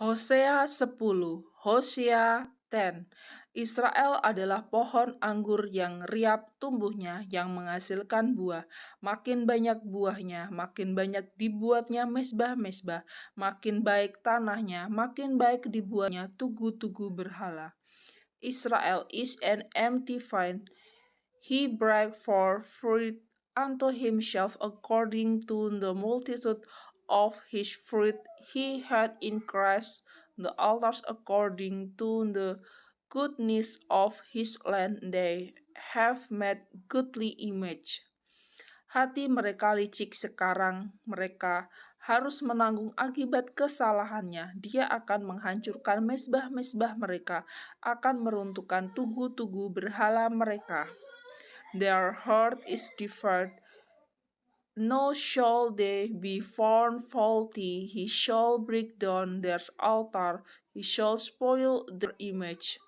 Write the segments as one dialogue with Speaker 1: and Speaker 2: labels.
Speaker 1: Hosea 10, Hosea 10. Israel adalah pohon anggur yang riap tumbuhnya, yang menghasilkan buah. Makin banyak buahnya, makin banyak dibuatnya mesbah-mesbah. Makin baik tanahnya, makin baik dibuatnya tugu-tugu berhala. Israel is an empty vine. He brought forth fruit unto himself according to the multitude of his fruit. He had increased the altars according to the goodness of his land. They have made goodly image. Hati mereka licik sekarang, mereka harus menanggung akibat kesalahannya. Dia akan menghancurkan mesbah-mesbah mereka, akan meruntuhkan tugu-tugu berhala mereka. Their heart is divided, no shall they be found faulty. He shall break down their altar, he shall spoil their image.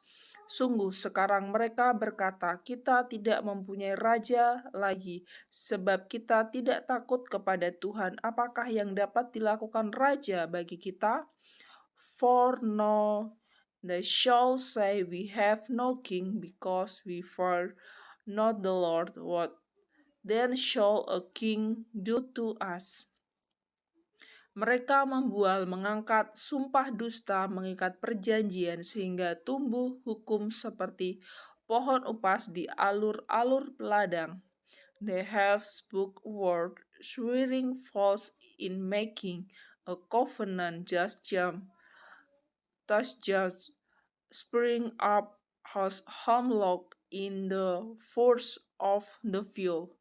Speaker 1: Sungguh sekarang mereka berkata, kita tidak mempunyai raja lagi, sebab kita tidak takut kepada Tuhan. Apakah yang dapat dilakukan raja bagi kita? For no, they shall say, we have no king, because we fear not the Lord. What then shall a king do to us? Mereka membual, mengangkat sumpah dusta, mengikat perjanjian, sehingga tumbuh hukum seperti pohon upas di alur-alur ladang. They have spoke word, swearing false in making a covenant, just spring up as hemlock in the force of the fuel.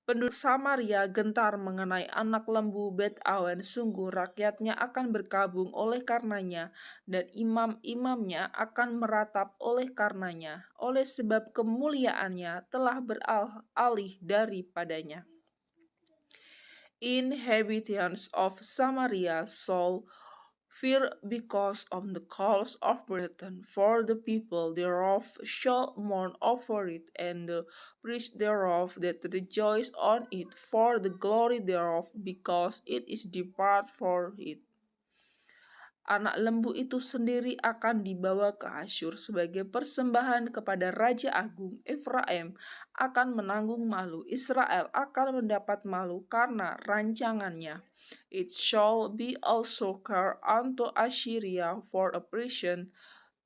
Speaker 1: Penduduk Samaria gentar mengenai anak lembu Bet Awen, sungguh rakyatnya akan berkabung oleh karenanya, dan imam-imamnya akan meratap oleh karenanya, oleh sebab kemuliaannya telah beralih daripadanya. Inhabitants of Samaria shall fear because of the cause of Britain, for the people thereof shall mourn over it, and the priests thereof that rejoice on it, for the glory thereof, because it is departed for it. Anak lembu itu sendiri akan dibawa ke Asyur sebagai persembahan kepada Raja Agung. Efraim akan menanggung malu, Israel akan mendapat malu karena rancangannya. It shall be also car unto Assyria for oppression,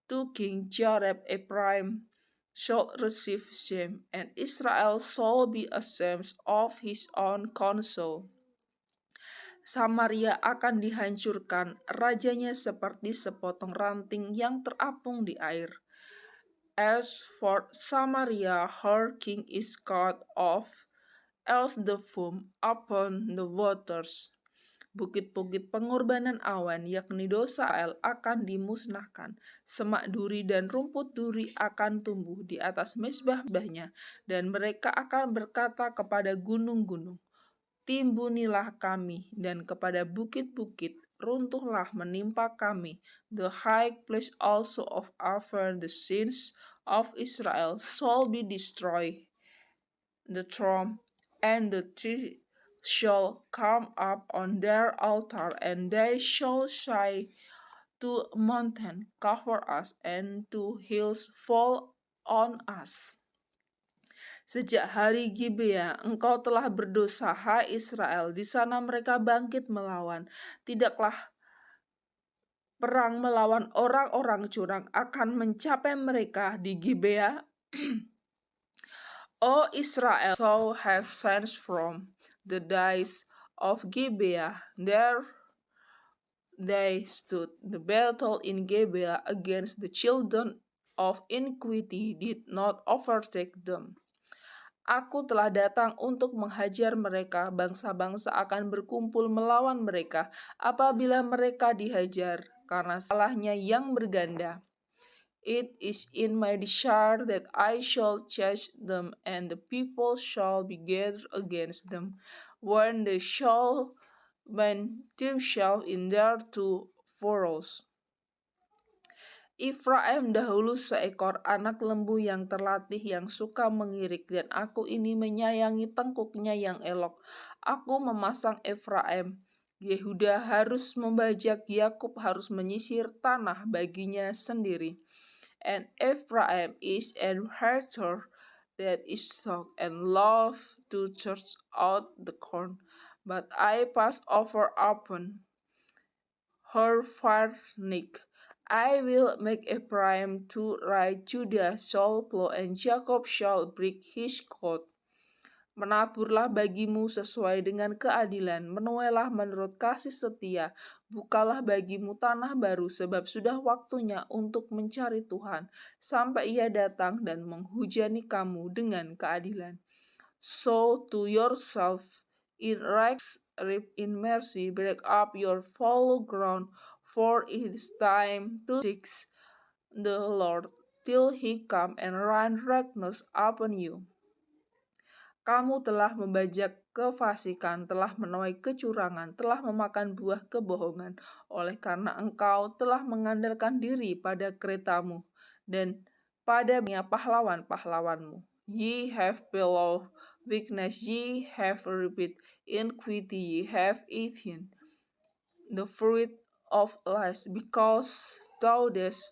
Speaker 1: to King Jareb. Ephraim shall receive shame, and Israel shall be ashamed of his own counsel. Samaria akan dihancurkan, rajanya seperti sepotong ranting yang terapung di air. As for Samaria, her king is cut off, else the foam upon the waters. Bukit-bukit pengorbanan awan, yakni dosa Israel, akan dimusnahkan. Semak duri dan rumput duri akan tumbuh di atas mezbah-mezbahnya, dan mereka akan berkata kepada gunung-gunung, timbunilah kami, dan kepada bukit-bukit, runtuhlah menimpa kami. The high place also of Avon, the sins of Israel, shall be destroyed. The throne and the tree shall come up on their altar, and they shall say to mountain, cover us, and to hills, fall on us. Sejak hari Gibea, engkau telah berdosa, hai Israel. Di sana mereka bangkit melawan. Tidaklah perang melawan orang-orang curang akan mencapai mereka di Gibea. O Israel, thou hast sent from the days of Gibeah. There they stood. The battle in Gibeah against the children of iniquity did not overtake them. Aku telah datang untuk menghajar mereka, bangsa-bangsa akan berkumpul melawan mereka apabila mereka dihajar karena salahnya yang berganda. It is in my desire that I shall chase them, and the people shall be gathered against them, when they shall bend themselves in their two furrows. Efraim dahulu seekor anak lembu yang terlatih, yang suka mengirik, dan aku ini menyayangi tengkuknya yang elok. Aku memasang Efraim Yehuda harus membajak, Yakub harus menyisir tanah baginya sendiri. And Ephraim is an inheritor that is stock and love to search out the corn. But I pass over upon her farnick. I will make Ephraim to ride, Judah shall plow, and Jacob shall break his coat. Menaburlah bagimu sesuai dengan keadilan, menuailah menurut kasih setia, bukalah bagimu tanah baru, sebab sudah waktunya untuk mencari Tuhan, sampai Ia datang dan menghujani kamu dengan keadilan. Sow to yourself in righteousness, reap in mercy, break up your fallow ground, for it is time to seek the Lord till He come and rain righteousness upon you. Kamu telah membajak kefasikan, telah menuai kecurangan, telah memakan buah kebohongan, oleh karena engkau telah mengandalkan diri pada keretamu dan pada pahlawan-pahlawanmu. Ye have below weakness, ye have reaped iniquity, ye have eaten the fruit of lies, because thou didst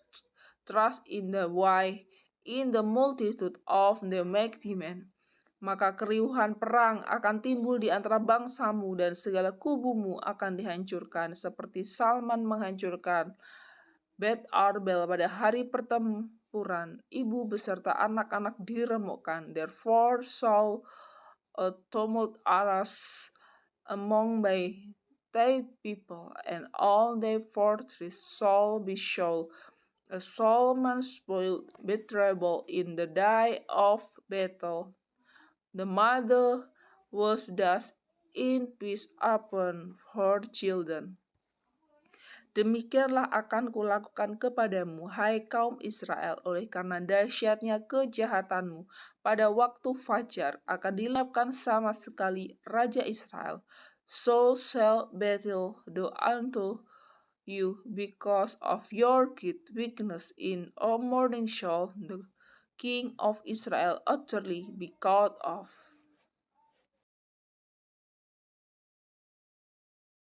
Speaker 1: trust in the wise, in the multitude of the mighty men. Maka keriuhan perang akan timbul di antara bangsamu, dan segala kubumu akan dihancurkan, seperti Salman menghancurkan Bet Arbel pada hari pertempuran. Ibu beserta anak-anak diremukkan. Therefore shall a tumult arise among thy people, and all thy fortress shall be shown. A Solomon spoiled betrayal in the day of battle. The mother was thus in peace upon her children. Demikianlah akan kulakukan kepadamu, hai kaum Israel, oleh karena dahsyatnya kejahatanmu. Pada waktu fajar akan dilapkan sama sekali Raja Israel. So shall Bethel do unto you because of your great weakness. In a morning shall the King of Israel utterly be cut off.